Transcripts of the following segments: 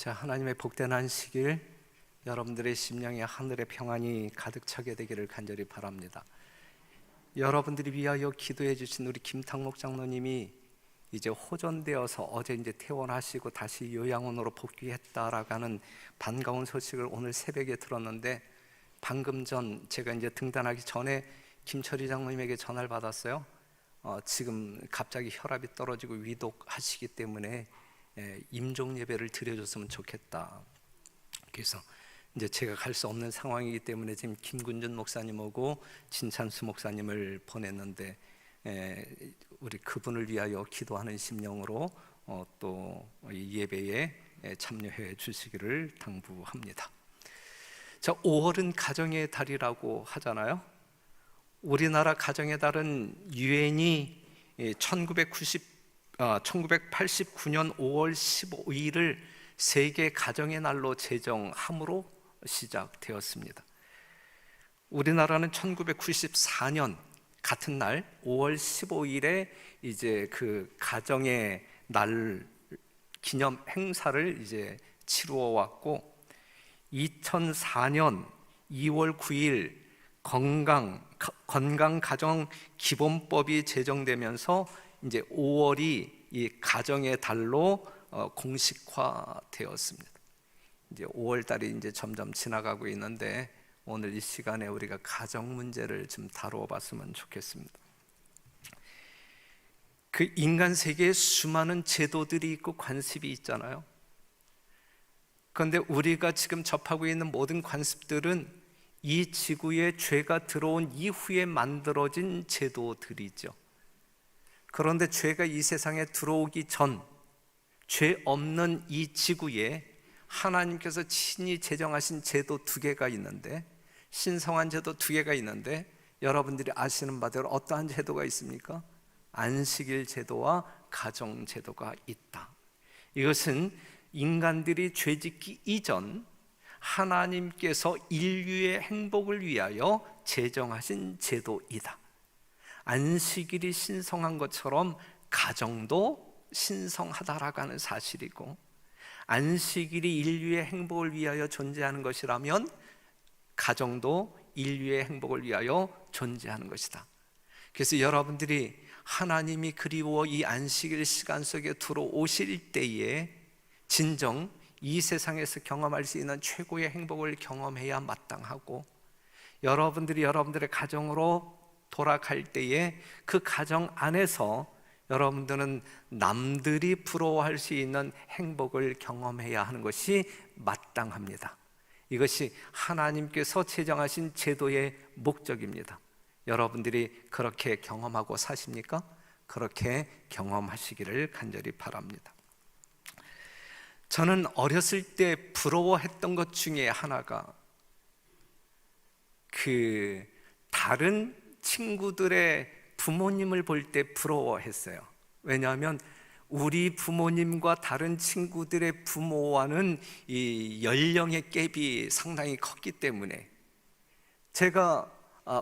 자, 하나님의 복된 안식일, 여러분들의 심령에 하늘의 평안이 가득 차게 되기를 간절히 바랍니다. 여러분들이 위하여 기도해 주신 우리 김탁목 장로님이 이제 호전되어서 어제 이제 퇴원하시고 다시 요양원으로 복귀했다라고 하는 반가운 소식을 오늘 새벽에 들었는데, 방금 전 제가 이제 등단하기 전에 김철희 장로님에게 전화를 받았어요. 지금 갑자기 혈압이 떨어지고 위독하시기 때문에 임종 예배를 드려줬으면 좋겠다. 그래서 이제 제가 갈 수 없는 상황이기 때문에 지금 김군준 목사님하고 진찬수 목사님을 보냈는데, 우리 그분을 위하여 기도하는 심령으로 또 이 예배에 참여해 주시기를 당부합니다. 자, 5월은 가정의 달이라고 하잖아요. 우리나라 가정의 달은 유엔이 1989년 5월 15일을 세계 가정의 날로 제정함으로 시작되었습니다. 우리나라는 1994년 같은 날 5월 15일에 이제 그 가정의 날 기념 행사를 이제 치루어 왔고, 2004년 2월 9일 건강가정기본법이 제정되면서 이제 5월이 이 가정의 달로 공식화되었습니다. 이제 5월 달이 이제 점점 지나가고 있는데, 오늘 이 시간에 우리가 가정 문제를 좀 다루어 봤으면 좋겠습니다. 그 인간 세계에 수많은 제도들이 있고 관습이 있잖아요. 그런데 우리가 지금 접하고 있는 모든 관습들은 이 지구에 죄가 들어온 이후에 만들어진 제도들이죠. 그런데 죄가 이 세상에 들어오기 전, 죄 없는 이 지구에 하나님께서 친히 제정하신 제도 2개가 있는데, 신성한 제도 2개가 있는데, 여러분들이 아시는 바대로 어떠한 제도가 있습니까? 안식일 제도와 가정 제도가 있다. 이것은 인간들이 죄짓기 이전 하나님께서 인류의 행복을 위하여 제정하신 제도이다. 안식일이 신성한 것처럼 가정도 신성하다라고 하는 사실이고, 안식일이 인류의 행복을 위하여 존재하는 것이라면 가정도 인류의 행복을 위하여 존재하는 것이다. 그래서 여러분들이 하나님이 그리워 이 안식일 시간 속에 들어오실 때에 진정 이 세상에서 경험할 수 있는 최고의 행복을 경험해야 마땅하고, 여러분들이 여러분들의 가정으로 돌아갈 때에 그 가정 안에서 여러분들은 남들이 부러워할 수 있는 행복을 경험해야 하는 것이 마땅합니다. 이것이 하나님께서 제정하신 제도의 목적입니다. 여러분들이 그렇게 경험하고 사십니까? 그렇게 경험하시기를 간절히 바랍니다. 저는 어렸을 때 부러워했던 것 중에 하나가 그 다른 친구들의 부모님을 볼 때 부러워했어요. 왜냐하면 우리 부모님과 다른 친구들의 부모와는 이 연령의 갭이 상당히 컸기 때문에, 제가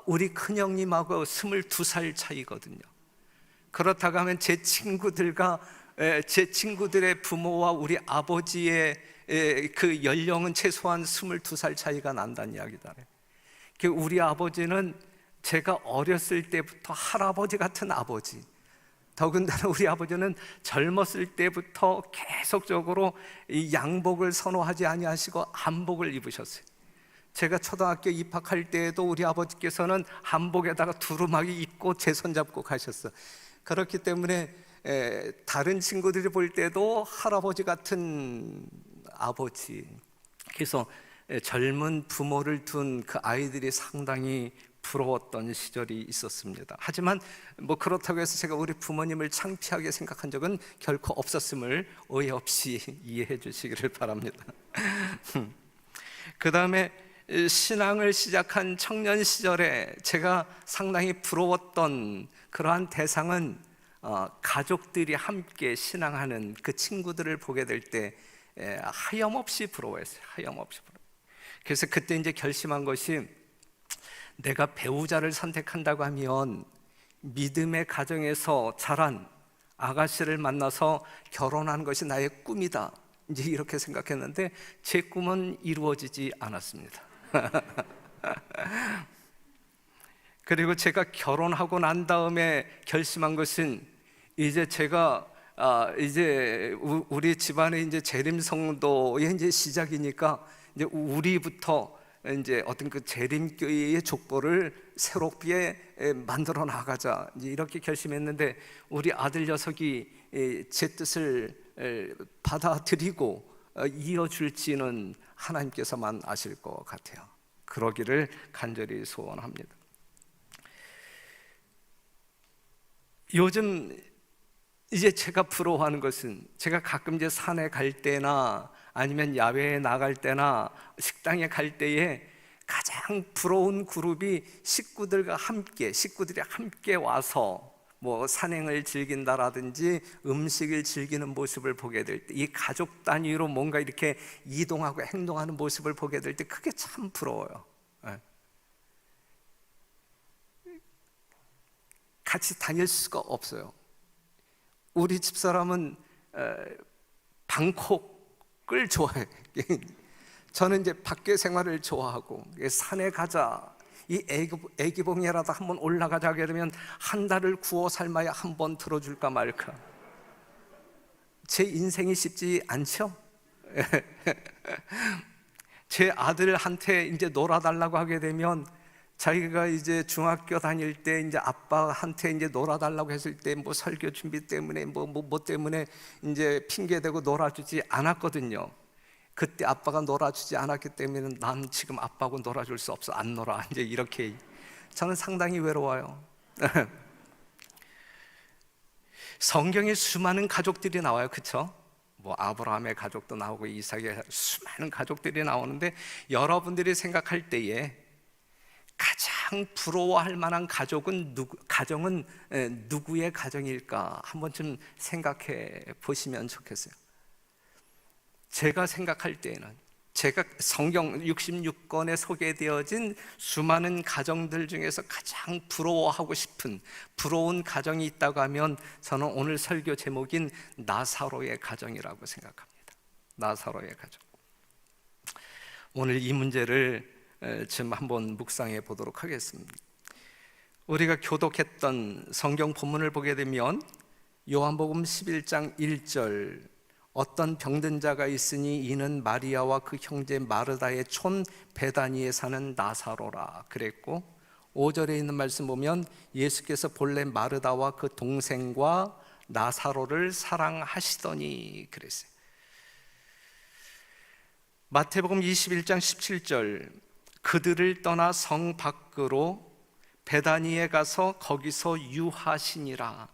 우리 큰형님하고 22살 차이거든요. 그렇다고 하면 제 친구들의 부모와 우리 아버지의 그 연령은 최소한 22살 차이가 난다는 이야기다. 우리 아버지는 제가 어렸을 때부터 할아버지 같은 아버지, 더군다나 우리 아버지는 젊었을 때부터 계속적으로 이 양복을 선호하지 아니하시고 한복을 입으셨어요. 제가 초등학교 입학할 때에도 우리 아버지께서는 한복에다가 두루마기 입고 제 손잡고 가셨어요. 그렇기 때문에 다른 친구들이 볼 때도 할아버지 같은 아버지, 그래서 젊은 부모를 둔 그 아이들이 상당히 부러웠던 시절이 있었습니다. 하지만 뭐 그렇다고 해서 제가 우리 부모님을 창피하게 생각한 적은 결코 없었음을 오해 없이 이해해 주시기를 바랍니다. 그 다음에 신앙을 시작한 청년 시절에 제가 상당히 부러웠던 그러한 대상은 가족들이 함께 신앙하는 그 친구들을 보게 될 때 하염없이 부러워했어요. 하염없이 부러워. 그래서 그때 이제 결심한 것이, 내가 배우자를 선택한다고 하면 믿음의 가정에서 자란 아가씨를 만나서 결혼하는 것이 나의 꿈이다. 이제 이렇게 생각했는데 제 꿈은 이루어지지 않았습니다. 그리고 제가 결혼하고 난 다음에 결심한 것은 이제 제가 이제 우리 집안의 이제 재림성도의 이제 시작이니까 이제 우리부터 이제 어떤 그 재림교회의 족보를 새롭게 만들어 나가자, 이제 이렇게 결심했는데 우리 아들 녀석이 제 뜻을 받아들이고 이어줄지는 하나님께서만 아실 것 같아요. 그러기를 간절히 소원합니다. 요즘 이제 제가 부러워하는 것은, 제가 가끔 이제 산에 갈 때나 아니면 야외에 나갈 때나 식당에 갈 때에 가장 부러운 그룹이 식구들이 함께 와서 뭐 산행을 즐긴다라든지 음식을 즐기는 모습을 보게 될 때, 이 가족 단위로 뭔가 이렇게 이동하고 행동하는 모습을 보게 될 때 그게 참 부러워요. 같이 다닐 수가 없어요. 우리 집사람은 방콕을 좋아해요. 저는 이제 밖에 생활을 좋아하고 산에 가자, 이 애기봉이라도 한번 올라가자 하게 되면 한 달을 구워 삶아야 한 번 들어줄까 말까. 제 인생이 쉽지 않죠? 제 아들한테 이제 놀아달라고 하게 되면, 자기가 이제 중학교 다닐 때 이제 아빠한테 이제 놀아달라고 했을 때 뭐 설교 준비 때문에 뭐 때문에 이제 핑계대고 놀아주지 않았거든요. 그때 아빠가 놀아주지 않았기 때문에 난 지금 아빠하고 놀아줄 수 없어, 안 놀아, 이제 이렇게. 저는 상당히 외로워요. 성경에 수많은 가족들이 나와요, 그렇죠? 뭐 아브라함의 가족도 나오고 이삭의 수많은 가족들이 나오는데, 여러분들이 생각할 때에 가장 부러워할 만한 가정은 누구의 가정일까 한번 좀 생각해 보시면 좋겠어요. 제가 생각할 때에는, 제가 성경 66권에 소개되어진 수많은 가정들 중에서 가장 부러워하고 싶은, 부러운 가정이 있다고 하면 저는 오늘 설교 제목인 나사로의 가정이라고 생각합니다. 나사로의 가정. 오늘 이 문제를 지금 한번 묵상해 보도록 하겠습니다. 우리가 교독했던 성경 본문을 보게 되면 요한복음 11장 1절, 어떤 병든 자가 있으니 이는 마리아와 그 형제 마르다의 촌 베다니에 사는 나사로라 그랬고, 5절에 있는 말씀 보면 예수께서 본래 마르다와 그 동생과 나사로를 사랑하시더니 그랬어요. 마태복음 21장 17절, 그들을 떠나 성 밖으로 베다니에 가서 거기서 유하시니라.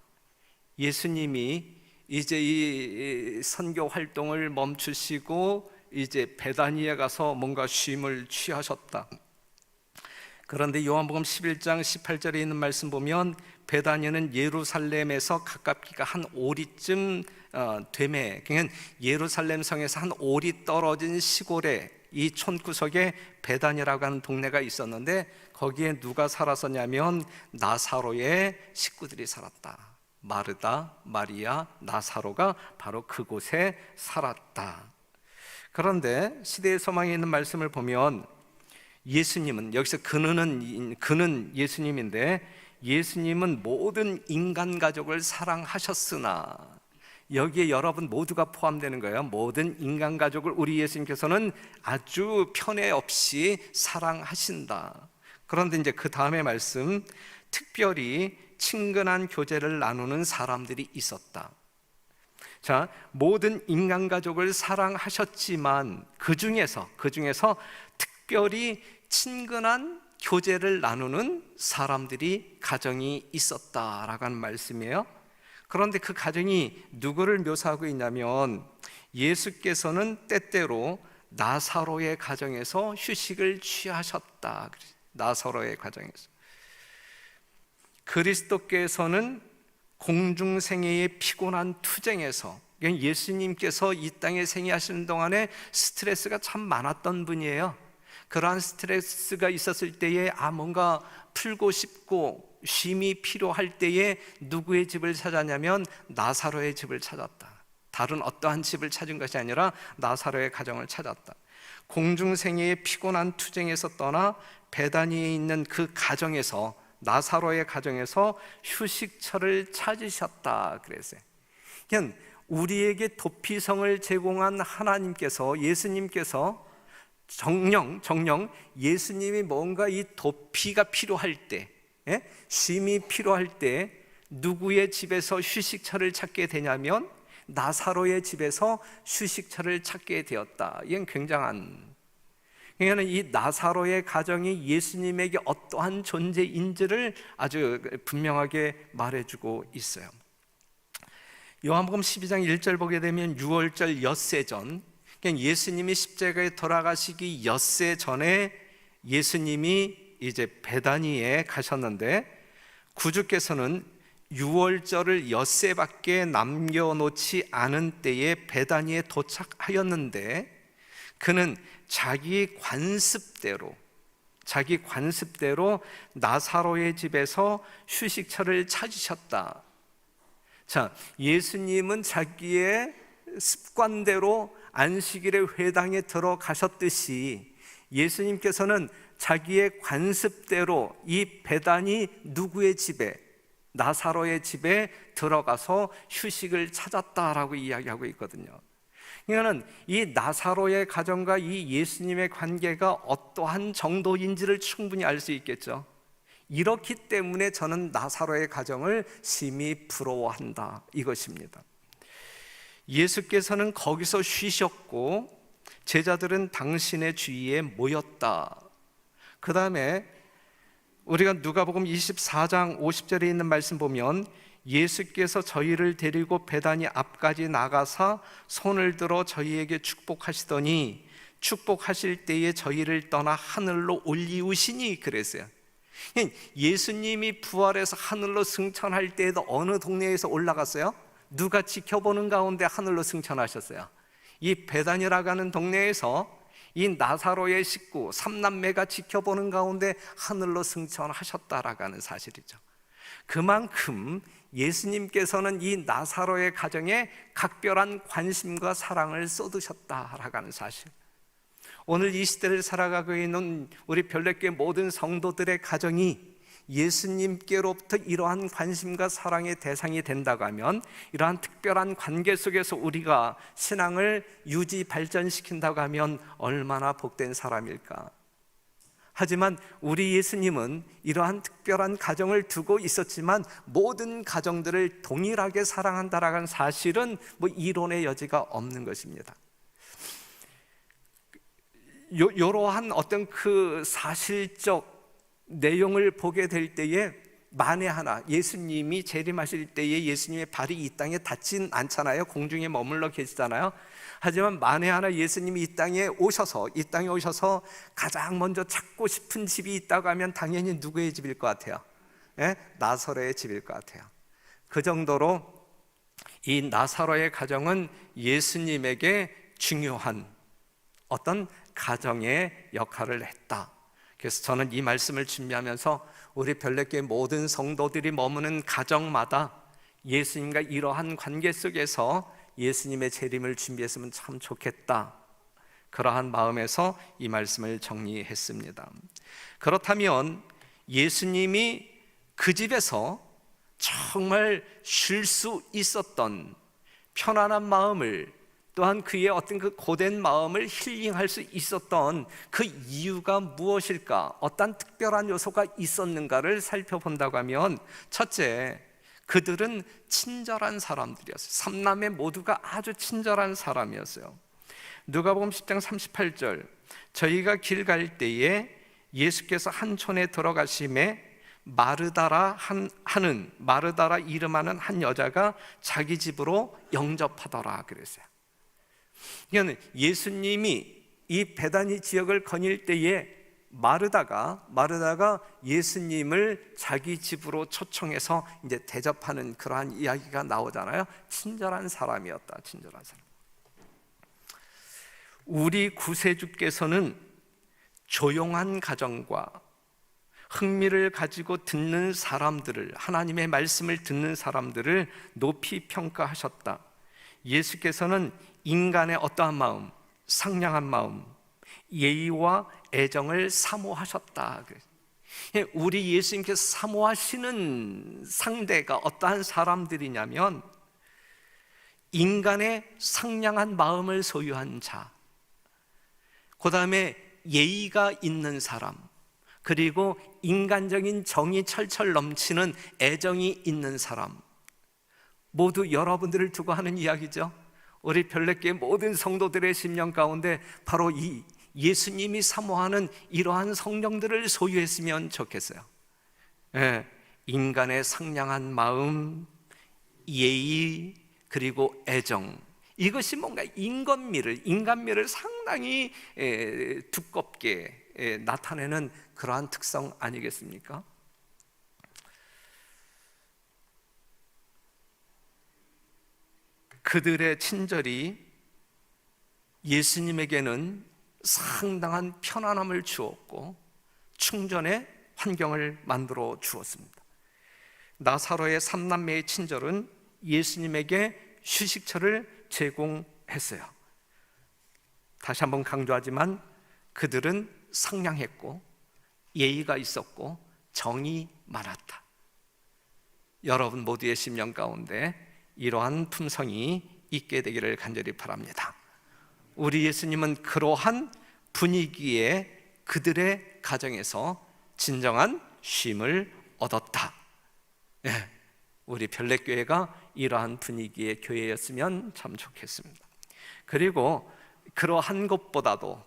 예수님이 이제 이 선교 활동을 멈추시고 이제 베다니에 가서 뭔가 쉼을 취하셨다. 그런데 요한복음 11장 18절에 있는 말씀 보면 베다니는 예루살렘에서 가깝기가 한 오리쯤 되매, 그러니까 예루살렘 성에서 한 오리 떨어진 시골에 이 촌구석에 베다니라고 하는 동네가 있었는데, 거기에 누가 살았었냐면 나사로의 식구들이 살았다. 마르다, 마리아, 나사로가 바로 그곳에 살았다. 그런데 시대의 소망에 있는 말씀을 보면 예수님은, 여기서 그는 예수님인데, 예수님은 모든 인간 가족을 사랑하셨으나, 여기에 여러분 모두가 포함되는 거예요. 모든 인간 가족을 우리 예수님께서는 아주 편애 없이 사랑하신다. 그런데 이제 그 다음에 말씀, 특별히 친근한 교제를 나누는 사람들이 있었다. 자, 모든 인간 가족을 사랑하셨지만 그 중에서 특별히 친근한 교제를 나누는 사람들이, 가정이 있었다라고 하는 말씀이에요. 그런데 그 가정이 누구를 묘사하고 있냐면, 예수께서는 때때로 나사로의 가정에서 휴식을 취하셨다. 나사로의 가정에서. 그리스도께서는 공중생애의 피곤한 투쟁에서, 예수님께서 이 땅에 생애하시는 동안에 스트레스가 참 많았던 분이에요. 그러한 스트레스가 있었을 때에 뭔가 풀고 싶고 쉼이 필요할 때에 누구의 집을 찾았냐면 나사로의 집을 찾았다. 다른 어떠한 집을 찾은 것이 아니라 나사로의 가정을 찾았다. 공중생애의 피곤한 투쟁에서 떠나 베다니에 있는 그 가정에서, 나사로의 가정에서 휴식처를 찾으셨다 그랬어요. 그러니까 우리에게 도피성을 제공한 하나님께서, 예수님께서 정령 예수님이 뭔가 이 도피가 필요할 때, 쉼이 필요할 때 누구의 집에서 휴식처를 찾게 되냐면 나사로의 집에서 휴식처를 찾게 되었다. 이건 굉장한, 그러니까 이 나사로의 가정이 예수님에게 어떠한 존재인지를 아주 분명하게 말해주고 있어요. 요한복음 12장 1절 보게 되면 유월절 엿새 전, 그러니까 예수님이 십자가에 돌아가시기 엿새 전에 예수님이 이제 베다니에 가셨는데, 구주께서는 유월절을 엿새밖에 남겨놓지 않은 때에 베다니에 도착하였는데, 그는 자기 관습대로 나사로의 집에서 휴식처를 찾으셨다. 자, 예수님은 자기의 습관대로 안식일에 회당에 들어가셨듯이 예수님께서는 자기의 관습대로 이 베다니 누구의 집에, 나사로의 집에 들어가서 휴식을 찾았다라고 이야기하고 있거든요. 그러니까 이 나사로의 가정과 이 예수님의 관계가 어떠한 정도인지를 충분히 알 수 있겠죠. 이렇기 때문에 저는 나사로의 가정을 심히 부러워한다, 이것입니다. 예수께서는 거기서 쉬셨고 제자들은 당신의 주위에 모였다. 그 다음에 우리가 누가복음 24장 50절에 있는 말씀 보면 예수께서 저희를 데리고 베다니 앞까지 나가사 손을 들어 저희에게 축복하시더니 축복하실 때에 저희를 떠나 하늘로 올리우시니 그랬어요. 예수님이 부활해서 하늘로 승천할 때에도 어느 동네에서 올라갔어요? 누가 지켜보는 가운데 하늘로 승천하셨어요. 이 베다니라고 하는 동네에서 이 나사로의 식구 3남매가 지켜보는 가운데 하늘로 승천하셨다라고 하는 사실이죠. 그만큼 예수님께서는 이 나사로의 가정에 각별한 관심과 사랑을 쏟으셨다라고 하는 사실. 오늘 이 시대를 살아가고 있는 우리 별내교회 모든 성도들의 가정이 예수님께로부터 이러한 관심과 사랑의 대상이 된다고 하면, 이러한 특별한 관계 속에서 우리가 신앙을 유지 발전시킨다고 하면 얼마나 복된 사람일까. 하지만 우리 예수님은 이러한 특별한 가정을 두고 있었지만 모든 가정들을 동일하게 사랑한다라는 사실은 이론의 여지가 없는 것입니다. 이러한 어떤 그 사실적 내용을 보게 될 때에 만에 하나 예수님이 재림하실 때에 예수님의 발이 이 땅에 닿진 않잖아요. 공중에 머물러 계시잖아요. 하지만 만에 하나 예수님이 이 땅에 오셔서 가장 먼저 찾고 싶은 집이 있다고 하면 당연히 누구의 집일 것 같아요? 나사로의 집일 것 같아요. 그 정도로 이 나사로의 가정은 예수님에게 중요한 어떤 가정의 역할을 했다. 그래서 저는 이 말씀을 준비하면서 우리 별내교회 모든 성도들이 머무는 가정마다 예수님과 이러한 관계 속에서 예수님의 재림을 준비했으면 참 좋겠다, 그러한 마음에서 이 말씀을 정리했습니다. 그렇다면 예수님이 그 집에서 정말 쉴 수 있었던 편안한 마음을, 또한 그의 어떤 그 고된 마음을 힐링할 수 있었던 그 이유가 무엇일까? 어떤 특별한 요소가 있었는가를 살펴본다고 하면, 첫째, 그들은 친절한 사람들이었어요. 삼남매 모두가 아주 친절한 사람이었어요. 누가복음 10장 38절, 저희가 길 갈 때에 예수께서 한 촌에 들어가심에 마르다라 이름하는 한 여자가 자기 집으로 영접하더라 그랬어요. 그러니까 예수님이 이 베다니 지역을 거닐 때에 마르다가 예수님을 자기 집으로 초청해서 이제 대접하는 그러한 이야기가 나오잖아요. 친절한 사람이었다. 친절한 사람. 우리 구세주께서는 조용한 가정과 흥미를 가지고 듣는 사람들을, 하나님의 말씀을 듣는 사람들을 높이 평가하셨다. 예수께서는 인간의 어떠한 마음, 상냥한 마음, 예의와 애정을 사모하셨다. 우리 예수님께서 사모하시는 상대가 어떠한 사람들이냐면 인간의 상냥한 마음을 소유한 자, 그 다음에 예의가 있는 사람, 그리고 인간적인 정이 철철 넘치는 애정이 있는 사람, 모두 여러분들을 두고 하는 이야기죠. 우리 별내교회 모든 성도들의 심령 가운데 바로 이 예수님이 사모하는 이러한 성령들을 소유했으면 좋겠어요. 인간의 상냥한 마음, 예의, 그리고 애정, 이것이 뭔가 인간미를 상당히 두껍게 나타내는 그러한 특성 아니겠습니까? 그들의 친절이 예수님에게는 상당한 편안함을 주었고 충전의 환경을 만들어 주었습니다. 나사로의 삼남매의 친절은 예수님에게 휴식처를 제공했어요. 다시 한번 강조하지만 그들은 상냥했고 예의가 있었고 정이 많았다. 여러분 모두의 심령 가운데 이러한 품성이 있게 되기를 간절히 바랍니다. 우리 예수님은 그러한 분위기에 그들의 가정에서 진정한 쉼을 얻었다. 우리 별내교회가 이러한 분위기의 교회였으면 참 좋겠습니다. 그리고 그러한 것보다도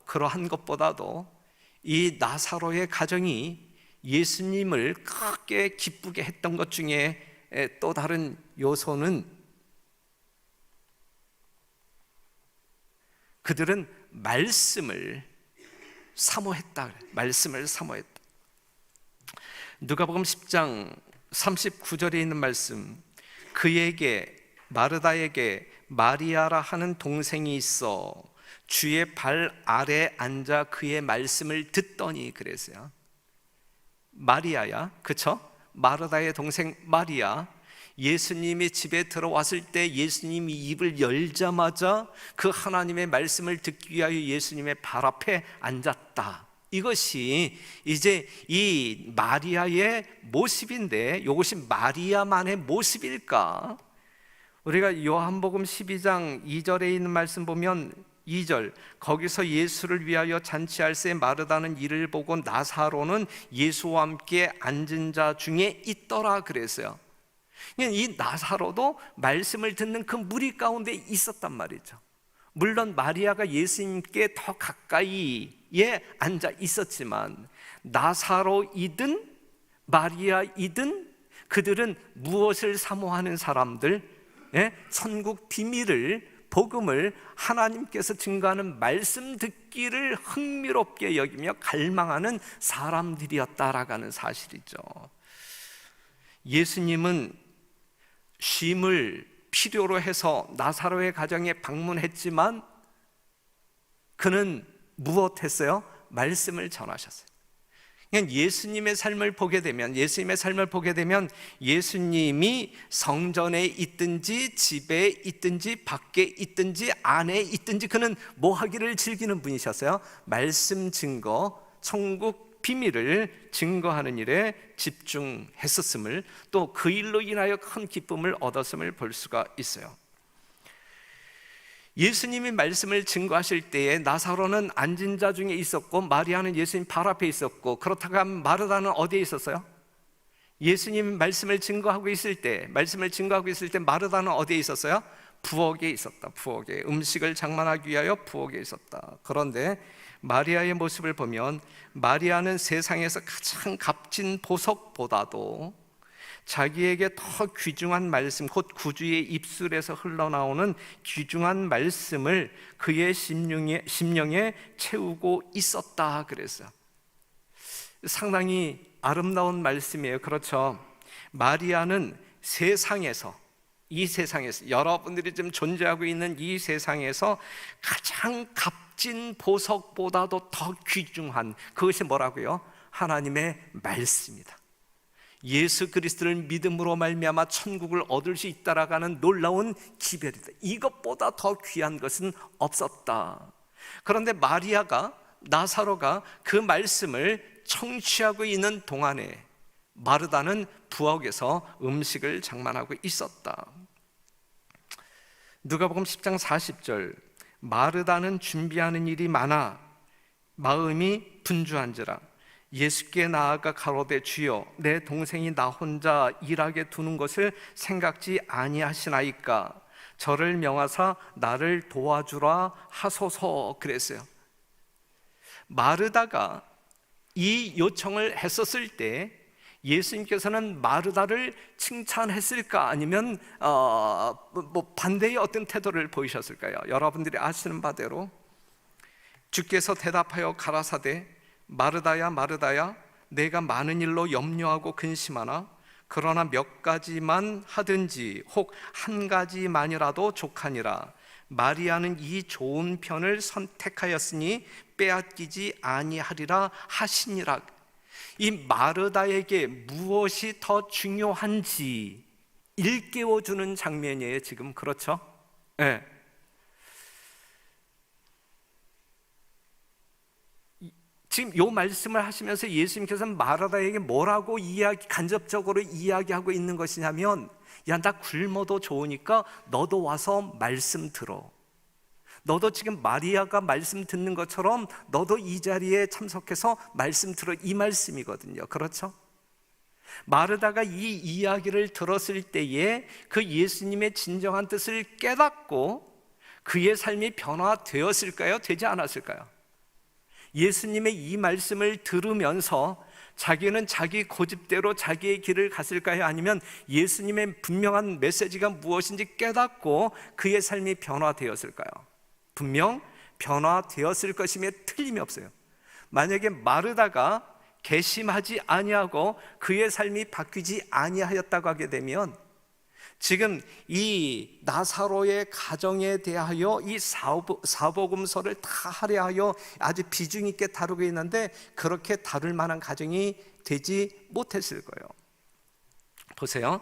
이 나사로의 가정이 예수님을 크게 기쁘게 했던 것 중에 또 다른 요소는 그들은 말씀을 사모했다. 누가복음 10장 39절에 있는 말씀, 그에게 마르다에게 마리아라 하는 동생이 있어 주의 발 아래 앉아 그의 말씀을 듣더니, 그랬어요. 마리아야, 그쵸? 마르다의 동생 마리아, 예수님이 집에 들어왔을 때 예수님이 입을 열자마자 그 하나님의 말씀을 듣기 위하여 예수님의 발 앞에 앉았다. 이것이 이제 이 마리아의 모습인데, 이것이 마리아만의 모습일까? 우리가 요한복음 12장 2절에 있는 말씀 보면 2절, 거기서 예수를 위하여 잔치할 새 마르다는 이를 보고 나사로는 예수와 함께 앉은 자 중에 있더라 그랬어요. 이 나사로도 말씀을 듣는 그 무리 가운데 있었단 말이죠. 물론 마리아가 예수님께 더 가까이에 앉아 있었지만 나사로이든 마리아이든 그들은 무엇을 사모하는 사람들? 천국 비밀을, 복음을, 하나님께서 증거하는 말씀 듣기를 흥미롭게 여기며 갈망하는 사람들이었다라고 하는 사실이죠. 예수님은 쉼을 필요로 해서 나사로의 가정에 방문했지만 그는 무엇했어요? 말씀을 전하셨어요. 그냥 예수님의 삶을 보게 되면 예수님이 성전에 있든지 집에 있든지 밖에 있든지 안에 있든지 그는 뭐 하기를 즐기는 분이셨어요? 말씀 증거, 천국 비밀을 증거하는 일에 집중했었음을, 또 그 일로 인하여 큰 기쁨을 얻었음을 볼 수가 있어요. 예수님이 말씀을 증거하실 때에 나사로는 앉은 자 중에 있었고 마리아는 예수님 발 앞에 있었고, 그렇다고 하면 마르다는 어디에 있었어요? 예수님 말씀을 증거하고 있을 때 마르다는 어디에 있었어요? 부엌에 있었다. 부엌에, 음식을 장만하기 위하여 부엌에 있었다. 그런데 마리아의 모습을 보면 마리아는 세상에서 가장 값진 보석보다도 자기에게 더 귀중한 말씀, 곧 구주의 입술에서 흘러나오는 귀중한 말씀을 그의 심령에 채우고 있었다 그랬어요. 상당히 아름다운 말씀이에요. 그렇죠? 마리아는 이 세상에서 여러분들이 지금 존재하고 있는 이 세상에서 가장 값진 보석보다도 더 귀중한, 그것이 뭐라고요? 하나님의 말씀이다. 예수 그리스도를 믿음으로 말미암아 천국을 얻을 수 있다라는 놀라운 기별이다. 이것보다 더 귀한 것은 없었다. 그런데 마리아가, 나사로가 그 말씀을 청취하고 있는 동안에 마르다는 부엌에서 음식을 장만하고 있었다. 누가복음 10장 40절, 마르다는 준비하는 일이 많아 마음이 분주한지라 예수께 나아가 가로되 주여 내 동생이 나 혼자 일하게 두는 것을 생각지 아니하시나이까 저를 명하사 나를 도와주라 하소서 그랬어요. 마르다가 이 요청을 했었을 때 예수님께서는 마르다를 칭찬했을까 아니면 반대의 어떤 태도를 보이셨을까요? 여러분들이 아시는 바대로 주께서 대답하여 가라사대 마르다야 마르다야 내가 많은 일로 염려하고 근심하나 그러나 몇 가지만 하든지 혹 한 가지만이라도 족하니라 마리아는 이 좋은 편을 선택하였으니 빼앗기지 아니하리라 하시니라. 이 마르다에게 무엇이 더 중요한지 일깨워주는 장면이에요 지금. 그렇죠? 네. 지금 이 말씀을 하시면서 예수님께서는 마르다에게 뭐라고 간접적으로 이야기하고 있는 것이냐면, 야, 나 굶어도 좋으니까 너도 와서 말씀 들어. 너도 지금 마리아가 말씀 듣는 것처럼 너도 이 자리에 참석해서 말씀 들어, 이 말씀이거든요. 그렇죠? 마르다가 이 이야기를 들었을 때에 그 예수님의 진정한 뜻을 깨닫고 그의 삶이 변화되었을까요? 되지 않았을까요? 예수님의 이 말씀을 들으면서 자기는 자기 고집대로 자기의 길을 갔을까요? 아니면 예수님의 분명한 메시지가 무엇인지 깨닫고 그의 삶이 변화되었을까요? 분명 변화되었을 것임에 틀림이 없어요. 만약에 마르다가 개심하지 아니하고 그의 삶이 바뀌지 아니하였다고 하게 되면 지금 이 나사로의 가정에 대하여 이 사복음서를 다 할애하여 아주 비중 있게 다루고 있는데 그렇게 다룰 만한 가정이 되지 못했을 거예요. 보세요.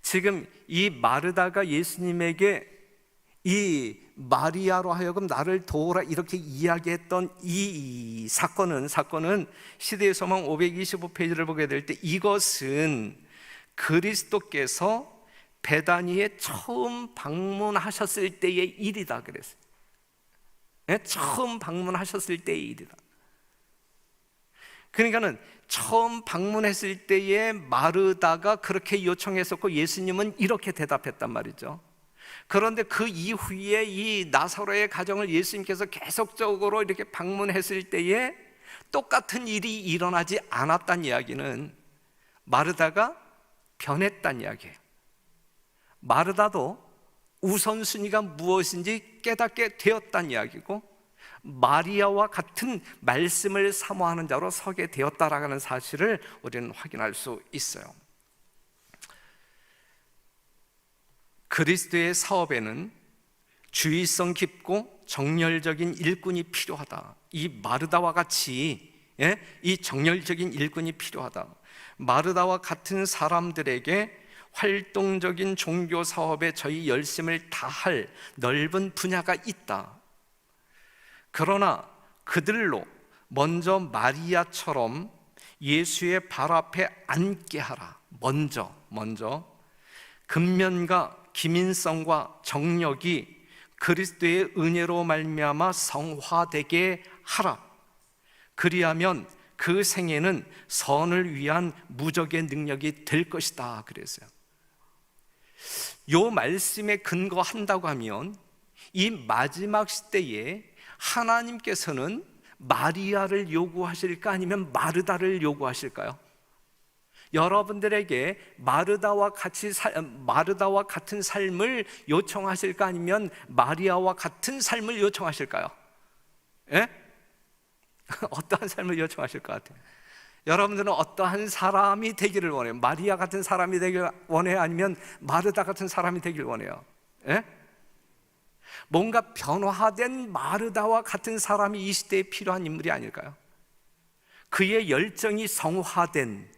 지금 이 마르다가 예수님에게 이 마리아로 하여금 나를 도우라 이렇게 이야기했던 이 사건은 시대의 소망 525페이지를 보게 될 때 이것은 그리스도께서 베다니에 처음 방문하셨을 때의 일이다 그랬어요. 네? 처음 방문하셨을 때의 일이다. 그러니까는 처음 방문했을 때에 마르다가 그렇게 요청했었고 예수님은 이렇게 대답했단 말이죠. 그런데 그 이후에 이 나사로의 가정을 예수님께서 계속적으로 이렇게 방문했을 때에 똑같은 일이 일어나지 않았다는 이야기는 마르다가 변했다는 이야기예요. 마르다도 우선순위가 무엇인지 깨닫게 되었다는 이야기고 마리아와 같은 말씀을 사모하는 자로 서게 되었다라는 사실을 우리는 확인할 수 있어요. 그리스도의 사업에는 주의성 깊고 정열적인 일꾼이 필요하다. 이 마르다와 같이 이 정열적인 일꾼이 필요하다. 마르다와 같은 사람들에게 활동적인 종교 사업에 저희 열심을 다할 넓은 분야가 있다. 그러나 그들로 먼저 마리아처럼 예수의 발 앞에 앉게 하라. 먼저 근면과 기민성과 정력이 그리스도의 은혜로 말미암아 성화되게 하라. 그리하면 그 생애는 선을 위한 무적의 능력이 될 것이다 그랬어요. 요 말씀에 근거한다고 하면 이 마지막 시대에 하나님께서는 마리아를 요구하실까 아니면 마르다를 요구하실까요? 여러분들에게 마르다와 같은 삶을 요청하실까 아니면 마리아와 같은 삶을 요청하실까요? 예? 어떠한 삶을 요청하실 것 같아요? 여러분들은 어떠한 사람이 되기를 원해요? 마리아 같은 사람이 되기를 원해요? 아니면 마르다 같은 사람이 되기를 원해요? 예? 뭔가 변화된 마르다와 같은 사람이 이 시대에 필요한 인물이 아닐까요? 그의 열정이 성화된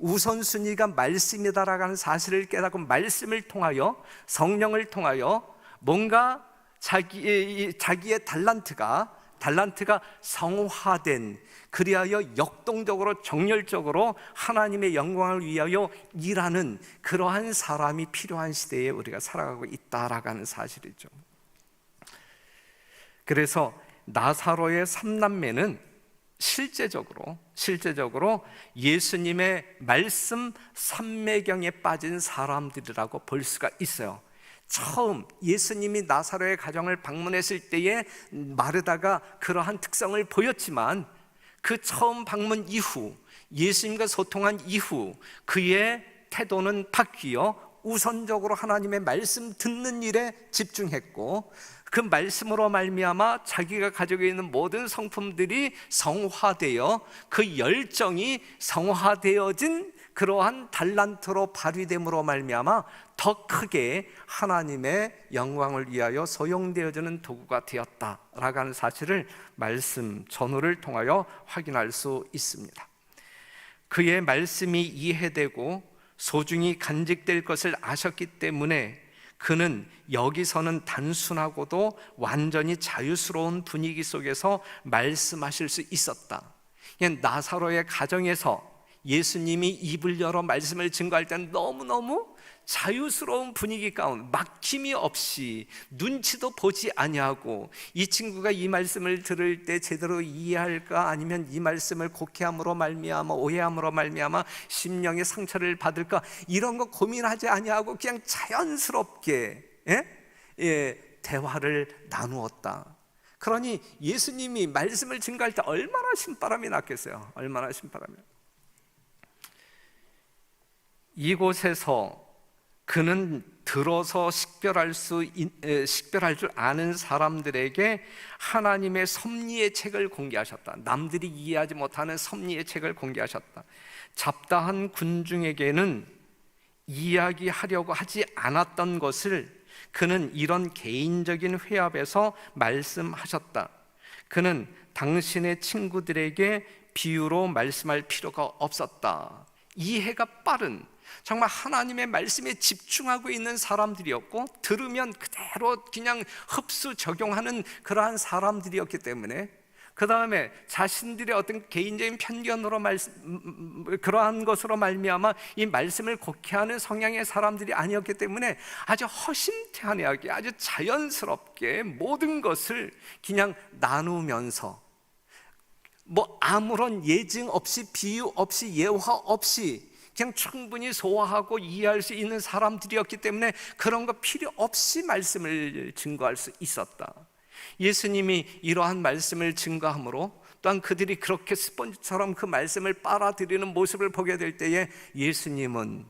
우선순위가 말씀이다라는 사실을 깨닫고 말씀을 통하여, 성령을 통하여 뭔가 자기의 달란트가 성화된, 그리하여 역동적으로 정열적으로 하나님의 영광을 위하여 일하는 그러한 사람이 필요한 시대에 우리가 살아가고 있다라는 사실이죠. 그래서 나사로의 3남매는 실제적으로 예수님의 말씀 삼매경에 빠진 사람들이라고 볼 수가 있어요. 처음 예수님이 나사로의 가정을 방문했을 때에 마르다가 그러한 특성을 보였지만, 그 처음 방문 이후, 예수님과 소통한 이후 그의 태도는 바뀌어 우선적으로 하나님의 말씀 듣는 일에 집중했고, 그 말씀으로 말미암아 자기가 가지고 있는 모든 성품들이 성화되어 그 열정이 성화되어진 그러한 달란트로 발휘됨으로 말미암아 더 크게 하나님의 영광을 위하여 소용되어지는 도구가 되었다라고 하는 사실을 말씀 전후를 통하여 확인할 수 있습니다. 그의 말씀이 이해되고 소중히 간직될 것을 아셨기 때문에 그는 여기서는 단순하고도 완전히 자유스러운 분위기 속에서 말씀하실 수 있었다. 나사로의 가정에서 예수님이 입을 열어 말씀을 증거할 때는 너무너무 자유스러운 분위기 가운데 막힘이 없이 눈치도 보지 아니하고, 이 친구가 이 말씀을 들을 때 제대로 이해할까, 아니면 이 말씀을 곡해함으로 말미암아 오해함으로 말미암아 심령의 상처를 받을까, 이런 거 고민하지 아니하고 그냥 자연스럽게 대화를 나누었다. 그러니 예수님이 말씀을 증거할 때 얼마나 신바람이 났겠어요. 얼마나 신바람이. 이곳에서 그는 들어서 식별할 줄 아는 사람들에게 하나님의 섭리의 책을 공개하셨다. 남들이 이해하지 못하는 섭리의 책을 공개하셨다. 잡다한 군중에게는 이야기하려고 하지 않았던 것을 그는 이런 개인적인 회합에서 말씀하셨다. 그는 당신의 친구들에게 비유로 말씀할 필요가 없었다. 이해가 빠른, 정말 하나님의 말씀에 집중하고 있는 사람들이었고, 들으면 그대로 그냥 흡수 적용하는 그러한 사람들이었기 때문에, 그 다음에 자신들의 어떤 개인적인 편견으로 그러한 것으로 말미암아 이 말씀을 곡해하는 성향의 사람들이 아니었기 때문에 아주 허심탄회하게, 아주 자연스럽게 모든 것을 그냥 나누면서, 아무런 예증 없이, 비유 없이, 예화 없이 그냥 충분히 소화하고 이해할 수 있는 사람들이었기 때문에 그런 거 필요 없이 말씀을 증거할 수 있었다. 예수님이 이러한 말씀을 증거함으로, 또한 그들이 그렇게 스펀지처럼 그 말씀을 빨아들이는 모습을 보게 될 때에 예수님은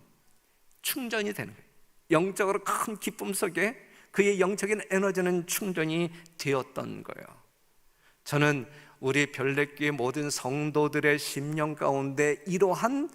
충전이 되는 거예요. 영적으로 큰 기쁨 속에 그의 영적인 에너지는 충전이 되었던 거예요. 저는 우리 별내교회 모든 성도들의 심령 가운데 이러한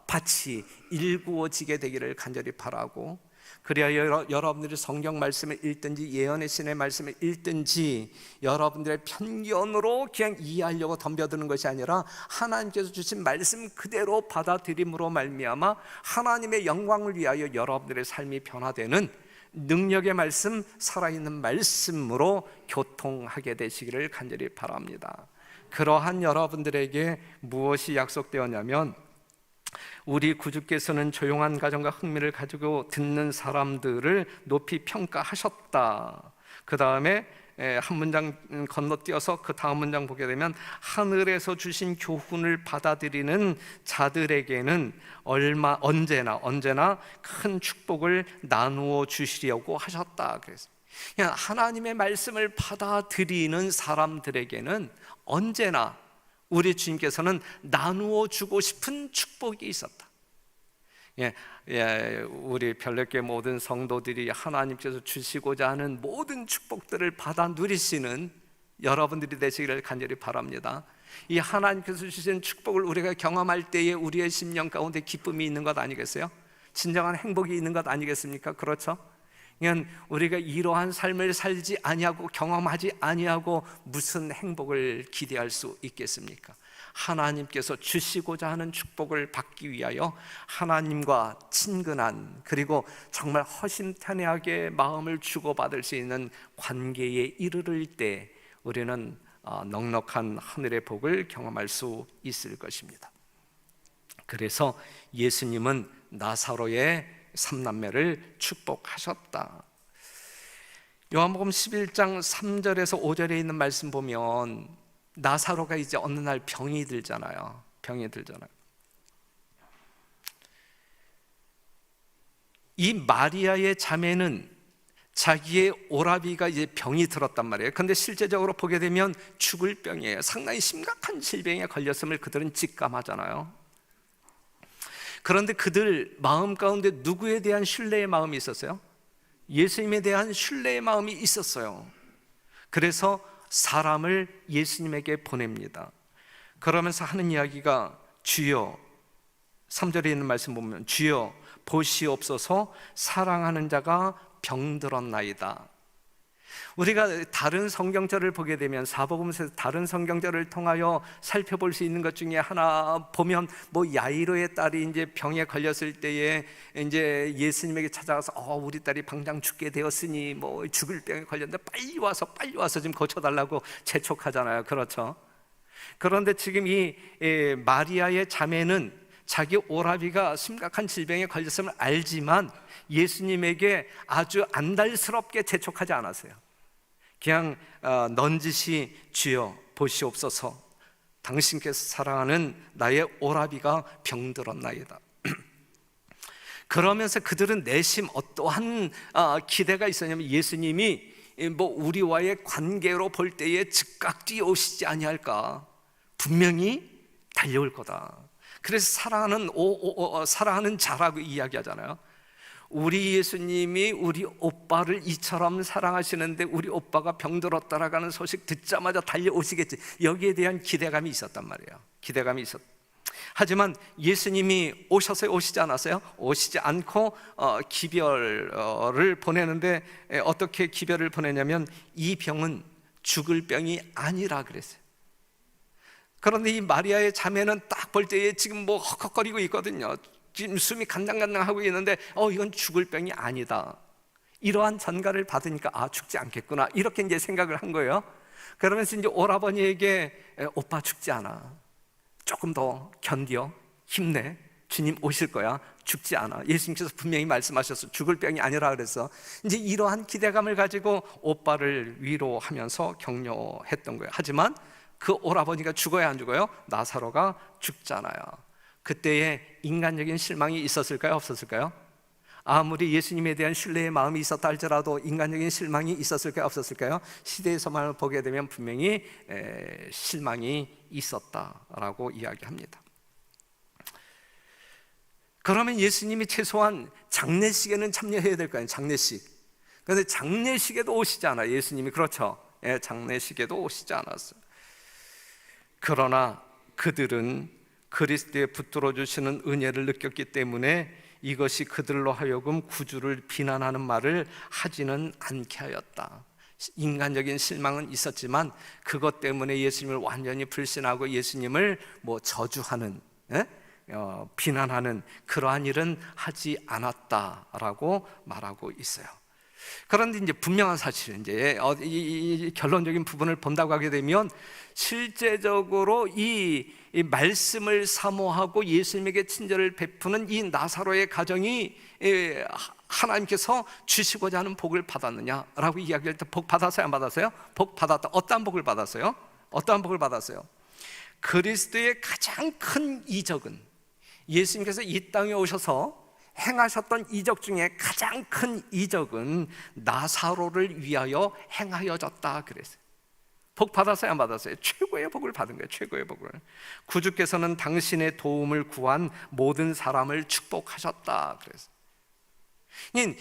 밭이 일구어지게 되기를 간절히 바라고, 그래야 여러분들이 성경 말씀을 읽든지 예언의 신의 말씀을 읽든지 여러분들의 편견으로 그냥 이해하려고 덤벼드는 것이 아니라 하나님께서 주신 말씀 그대로 받아들임으로 말미암아 하나님의 영광을 위하여 여러분들의 삶이 변화되는 능력의 말씀, 살아있는 말씀으로 교통하게 되시기를 간절히 바랍니다. 그러한 여러분들에게 무엇이 약속되었냐면, 우리 구주께서는 조용한 가정과 흥미를 가지고 듣는 사람들을 높이 평가하셨다. 그 다음에 한 문장 건너뛰어서 그 다음 문장 보게 되면, 하늘에서 주신 교훈을 받아들이는 자들에게는 언제나 큰 축복을 나누어 주시려고 하셨다. 그래서 그냥 하나님의 말씀을 받아들이는 사람들에게는 언제나 우리 주님께서는 나누어 주고 싶은 축복이 있었다. 우리 별내교회 모든 성도들이 하나님께서 주시고자 하는 모든 축복들을 받아 누리시는 여러분들이 되시기를 간절히 바랍니다. 이 하나님께서 주신 축복을 우리가 경험할 때에 우리의 심령 가운데 기쁨이 있는 것 아니겠어요? 진정한 행복이 있는 것 아니겠습니까? 그렇죠? 그냥 우리가 이러한 삶을 살지 아니하고 경험하지 아니하고 무슨 행복을 기대할 수 있겠습니까? 하나님께서 주시고자 하는 축복을 받기 위하여 하나님과 친근한, 그리고 정말 허심탄회하게 마음을 주고받을 수 있는 관계에 이르를 때 우리는 넉넉한 하늘의 복을 경험할 수 있을 것입니다. 그래서 예수님은 나사로의 삼남매를 축복하셨다. 요한복음 11장 3절에서 5절에 있는 말씀 보면 나사로가 이제 어느 날 병이 들잖아요. 이 마리아의 자매는 자기의 오라비가 이제 병이 들었단 말이에요. 그런데 실제적으로 보게 되면 죽을 병이에요. 상당히 심각한 질병에 걸렸음을 그들은 직감하잖아요. 그런데 그들 마음 가운데 누구에 대한 신뢰의 마음이 있었어요? 예수님에 대한 신뢰의 마음이 있었어요. 그래서 사람을 예수님에게 보냅니다. 그러면서 하는 이야기가, 주여, 3절에 있는 말씀 보면 주여 보시옵소서, 사랑하는 자가 병들었나이다. 우리가 다른 성경절을 보게 되면, 사복음서에서 다른 성경절을 통하여 살펴볼 수 있는 것 중에 하나 보면, 야이로의 딸이 이제 병에 걸렸을 때에 이제 예수님에게 찾아가서 우리 딸이 당장 죽게 되었으니 죽을 병에 걸렸는데 빨리 와서 좀 고쳐달라고 재촉하잖아요. 그렇죠? 그런데 지금 이 마리아의 자매는 자기 오라비가 심각한 질병에 걸렸음을 알지만 예수님에게 아주 안달스럽게 재촉하지 않았어요. 그냥 넌지시 주여 보시옵소서, 당신께서 사랑하는 나의 오라비가 병들었나이다. 그러면서 그들은 내심 어떠한 기대가 있었냐면, 예수님이 우리와의 관계로 볼 때에 즉각 뛰어오시지 아니할까, 분명히 달려올 거다. 그래서 사랑하는 자라고 이야기하잖아요. 우리 예수님이 우리 오빠를 이처럼 사랑하시는데 우리 오빠가 병들었다라고 하는 소식 듣자마자 달려오시겠지, 여기에 대한 기대감이 있었단 말이에요. 하지만 예수님이 오셨어요? 오시지 않았어요? 오시지 않고 기별을 보내는데, 어떻게 기별을 보내냐면 이 병은 죽을 병이 아니라 그랬어요. 그런데 이 마리아의 자매는 딱 볼 때에 지금 헉헉거리고 있거든요. 지금 숨이 간당간당 하고 있는데 이건 죽을 병이 아니다. 이러한 전가를 받으니까 죽지 않겠구나, 이렇게 이제 생각을 한 거예요. 그러면서 이제 오라버니에게 오빠 죽지 않아, 조금 더 견뎌, 힘내, 주님 오실 거야, 죽지 않아. 예수님께서 분명히 말씀하셨어, 죽을 병이 아니라 그래서 이제 이러한 기대감을 가지고 오빠를 위로하면서 격려했던 거예요. 하지만 그 오라버니가 죽어야 안 죽어요? 나사로가 죽잖아요. 그때에 인간적인 실망이 있었을까요? 없었을까요? 아무리 예수님에 대한 신뢰의 마음이 있었다 할지라도 인간적인 실망이 있었을까요? 없었을까요? 시대에서만 보게 되면 분명히 실망이 있었다라고 이야기합니다. 그러면 예수님이 최소한 장례식에는 참여해야 될 거 아니에요? 장례식. 그런데 장례식에도 오시지 않아요, 예수님이. 그렇죠? 장례식에도 오시지 않았어요. 그러나 그들은 그리스도의 붙들어 주시는 은혜를 느꼈기 때문에 이것이 그들로 하여금 구주를 비난하는 말을 하지는 않게 하였다. 인간적인 실망은 있었지만 그것 때문에 예수님을 완전히 불신하고 예수님을 저주하는, 비난하는 그러한 일은 하지 않았다라고 말하고 있어요. 그런데 이제 분명한 사실은 이제 이 결론적인 부분을 본다고 하게 되면, 실제적으로 이 말씀을 사모하고 예수님에게 친절을 베푸는 이 나사로의 가정이 하나님께서 주시고자 하는 복을 받았느냐라고 이야기할 때, 복 받았어요, 안 받았어요? 복 받았다. 어떠한 복을 받았어요? 그리스도의 가장 큰 이적은, 예수님께서 이 땅에 오셔서 행하셨던 이적 중에 가장 큰 이적은 나사로를 위하여 행하여졌다 그랬어요. 복 받았어요, 안 받았어요? 최고의 복을 받은 거예요. 최고의 복을. 구주께서는 당신의 도움을 구한 모든 사람을 축복하셨다 그랬어요.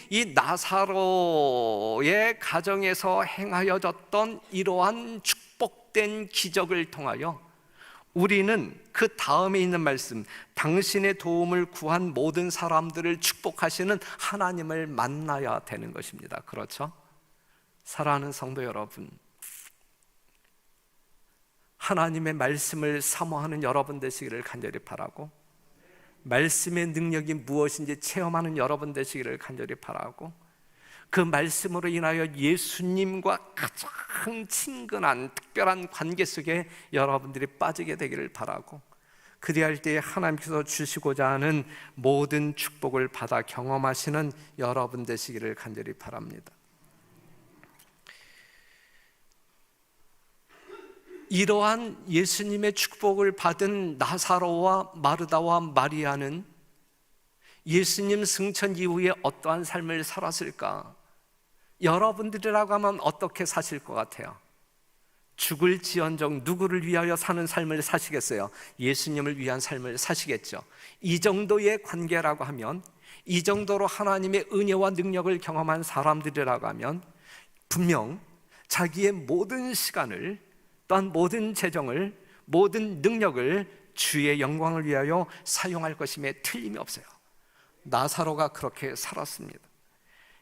이 나사로의 가정에서 행하여졌던 이러한 축복된 기적을 통하여 우리는 그 다음에 있는 말씀, 당신의 도움을 구한 모든 사람들을 축복하시는 하나님을 만나야 되는 것입니다. 그렇죠? 사랑하는 성도 여러분, 하나님의 말씀을 사모하는 여러분 되시기를 간절히 바라고, 말씀의 능력이 무엇인지 체험하는 여러분 되시기를 간절히 바라고, 그 말씀으로 인하여 예수님과 가장 친근한 특별한 관계 속에 여러분들이 빠지게 되기를 바라고, 그리할 때에 하나님께서 주시고자 하는 모든 축복을 받아 경험하시는 여러분 되시기를 간절히 바랍니다. 이러한 예수님의 축복을 받은 나사로와 마르다와 마리아는 예수님 승천 이후에 어떠한 삶을 살았을까? 여러분들이라고 하면 어떻게 사실 것 같아요? 죽을지언정 누구를 위하여 사는 삶을 사시겠어요? 예수님을 위한 삶을 사시겠죠. 이 정도의 관계라고 하면, 이 정도로 하나님의 은혜와 능력을 경험한 사람들이라고 하면 분명 자기의 모든 시간을, 또한 모든 재정을, 모든 능력을 주의 영광을 위하여 사용할 것임에 틀림이 없어요. 나사로가 그렇게 살았습니다.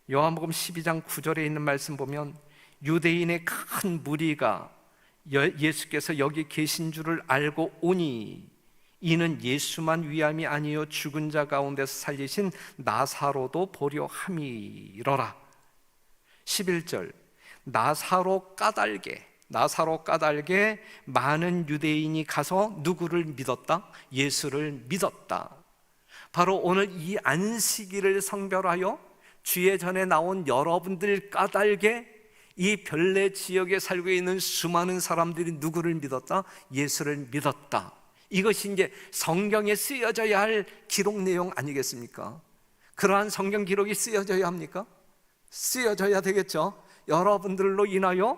요한복음 12장 9절에 있는 말씀 보면, 유대인의 큰 무리가 예수께서 여기 계신 줄을 알고 오니 이는 예수만 위함이 아니요 죽은 자 가운데서 살리신 나사로도 보려 함이러라. 11절, 나사로 까닭에 많은 유대인이 가서 누구를 믿었다? 예수를 믿었다. 바로 오늘 이 안식일을 성별하여 주의 전에 나온 여러분들 까닭에 이 별내 지역에 살고 있는 수많은 사람들이 누구를 믿었다? 예수를 믿었다. 이것이 이제 성경에 쓰여져야 할 기록 내용 아니겠습니까? 그러한 성경 기록이 쓰여져야 합니까? 쓰여져야 되겠죠. 여러분들로 인하여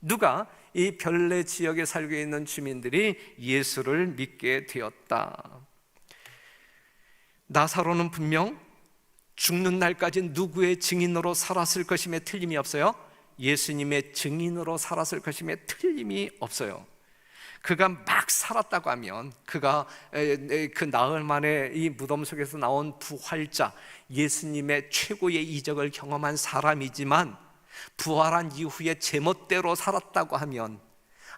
누가? 이 별내 지역에 살고 있는 주민들이 예수를 믿게 되었다. 나사로는 분명 죽는 날까지 누구의 증인으로 살았을 것임에 틀림이 없어요. 예수님의 증인으로 살았을 것임에 틀림이 없어요. 그가 막 살았다고 하면, 그가 그 나흘 만에 이 무덤 속에서 나온 부활자, 예수님의 최고의 이적을 경험한 사람이지만 부활한 이후에 제멋대로 살았다고 하면,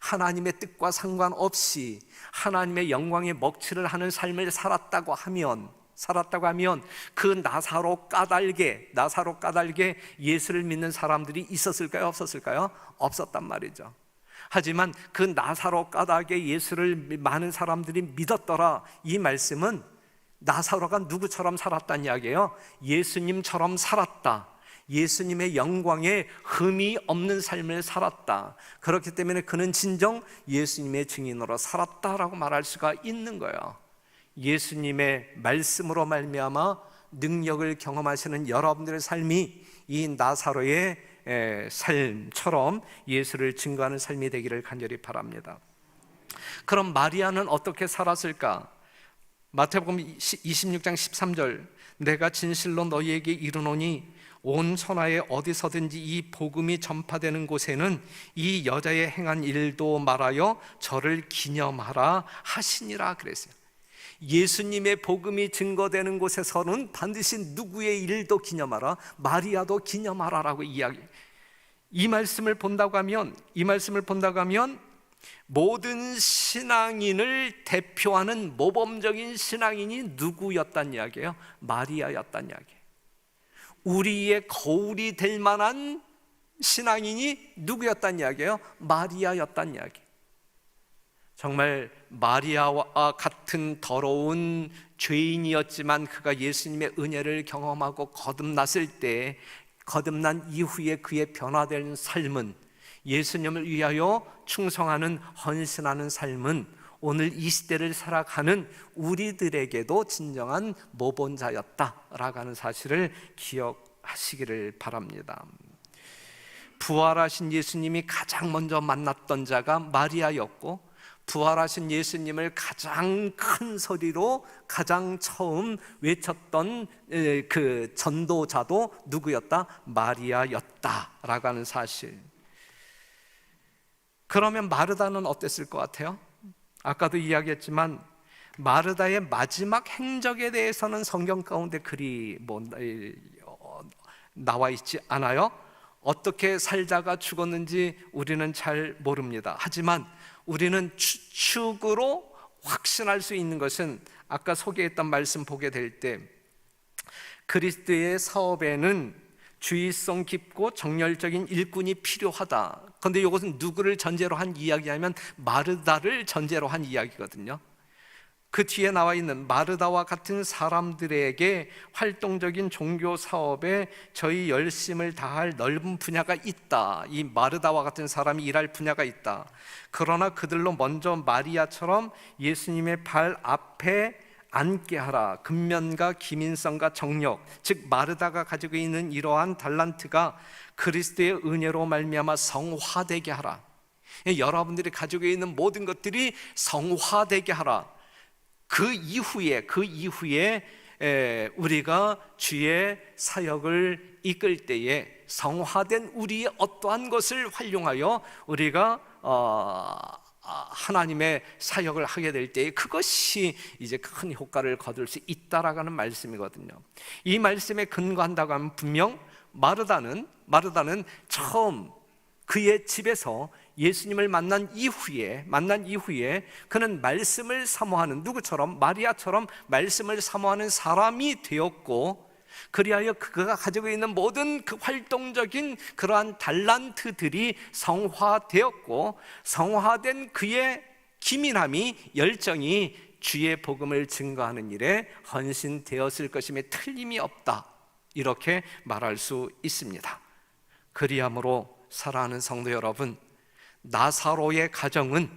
하나님의 뜻과 상관없이 하나님의 영광의 먹칠을 하는 삶을 살았다고 하면 그 나사로 까닭에 예수를 믿는 사람들이 있었을까요? 없었을까요? 없었단 말이죠. 하지만 그 나사로 까닭에 예수를 많은 사람들이 믿었더라. 이 말씀은 나사로가 누구처럼 살았다는 이야기예요. 예수님처럼 살았다. 예수님의 영광에 흠이 없는 삶을 살았다. 그렇기 때문에 그는 진정 예수님의 증인으로 살았다라고 말할 수가 있는 거예요. 예수님의 말씀으로 말미암아 능력을 경험하시는 여러분들의 삶이 이 나사로의 삶처럼 예수를 증거하는 삶이 되기를 간절히 바랍니다. 그럼 마리아는 어떻게 살았을까? 마태복음 26장 13절, 내가 진실로 너희에게 이르노니 온 천하에 어디서든지 이 복음이 전파되는 곳에는 이 여자의 행한 일도 말하여 저를 기념하라 하시니라 그랬어요. 예수님의 복음이 증거되는 곳에서는 반드시 누구의 일도 기념하라, 마리아도 기념하라라고 이야기. 이 말씀을 본다고 하면 모든 신앙인을 대표하는 모범적인 신앙인이 누구였단 이야기예요? 마리아였단 이야기예요. 우리의 거울이 될 만한 신앙인이 누구였단 이야기예요? 마리아였단 이야기예요. 정말 마리아와 같은 더러운 죄인이었지만 그가 예수님의 은혜를 경험하고 거듭났을 때, 거듭난 이후에 그의 변화된 삶은, 예수님을 위하여 충성하는 헌신하는 삶은 오늘 이 시대를 살아가는 우리들에게도 진정한 모본자였다라고 하는 사실을 기억하시기를 바랍니다. 부활하신 예수님이 가장 먼저 만났던 자가 마리아였고, 부활하신 예수님을 가장 큰 소리로 가장 처음 외쳤던 그 전도자도 누구였다? 마리아였다라고 하는 사실. 그러면 마르다는 어땠을 것 같아요? 아까도 이야기했지만 마르다의 마지막 행적에 대해서는 성경 가운데 글이 나와 있지 않아요. 어떻게 살다가 죽었는지 우리는 잘 모릅니다. 하지만 우리는 추측으로 확신할 수 있는 것은 아까 소개했던 말씀 보게 될 때 그리스도의 사업에는 주의성 깊고 정열적인 일꾼이 필요하다. 그런데 이것은 누구를 전제로 한 이야기냐면 마르다를 전제로 한 이야기거든요. 그 뒤에 나와 있는 마르다와 같은 사람들에게 활동적인 종교 사업에 저희 열심을 다할 넓은 분야가 있다. 이 마르다와 같은 사람이 일할 분야가 있다. 그러나 그들로 먼저 마리아처럼 예수님의 발 앞에 앉게 하라. 근면과 기민성과 정력, 즉 마르다가 가지고 있는 이러한 달란트가 그리스도의 은혜로 말미암아 성화되게 하라. 여러분들이 가지고 있는 모든 것들이 성화되게 하라. 그 이후에 우리가 주의 사역을 이끌 때에 성화된 우리의 어떠한 것을 활용하여 우리가 하나님의 사역을 하게 될 때에 그것이 이제 큰 효과를 거둘 수 있다라는 말씀이거든요. 이 말씀에 근거한다고 하면 분명 마르다는 처음 그의 집에서 예수님을 만난 이후에 그는 말씀을 사모하는, 누구처럼? 마리아처럼 말씀을 사모하는 사람이 되었고, 그리하여 그가 가지고 있는 모든 그 활동적인 그러한 달란트들이 성화되었고, 성화된 그의 기민함이, 열정이 주의 복음을 증거하는 일에 헌신되었을 것임에 틀림이 없다, 이렇게 말할 수 있습니다. 그리하므로 사랑하는 성도 여러분, 나사로의 가정은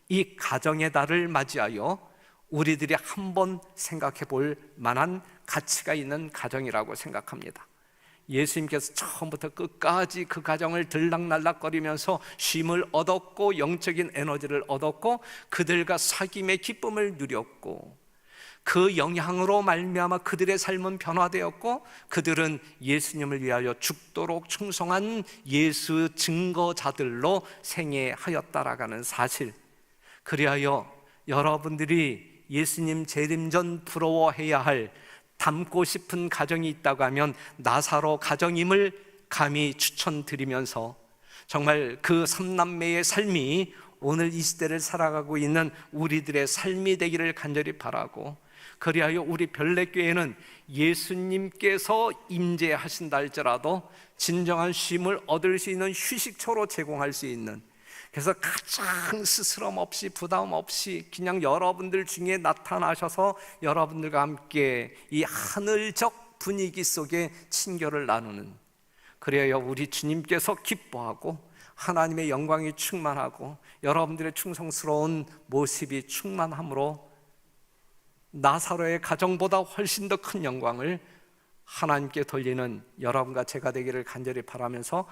이 가정의 달을 맞이하여 우리들이 한번 생각해 볼 만한 가치가 있는 가정이라고 생각합니다. 예수님께서 처음부터 끝까지 그 가정을 들락날락거리면서 쉼을 얻었고 영적인 에너지를 얻었고 그들과 사귐의 기쁨을 누렸고, 그 영향으로 말미암아 그들의 삶은 변화되었고 그들은 예수님을 위하여 죽도록 충성한 예수 증거자들로 생애하였다라는 사실, 그리하여 여러분들이 예수님 재림전 부러워해야 할, 닮고 싶은 가정이 있다고 하면 나사로 가정임을 감히 추천드리면서, 정말 그 삼남매의 삶이 오늘 이 시대를 살아가고 있는 우리들의 삶이 되기를 간절히 바라고, 그리하여 우리 별내교회는 예수님께서 임재하신다 할지라도 진정한 쉼을 얻을 수 있는 휴식처로 제공할 수 있는, 그래서 가장 스스럼 없이 부담 없이 그냥 여러분들 중에 나타나셔서 여러분들과 함께 이 하늘적 분위기 속에 친교를 나누는, 그래야 우리 주님께서 기뻐하고 하나님의 영광이 충만하고 여러분들의 충성스러운 모습이 충만함으로 나사로의 가정보다 훨씬 더 큰 영광을 하나님께 돌리는 여러분과 제가 되기를 간절히 바라면서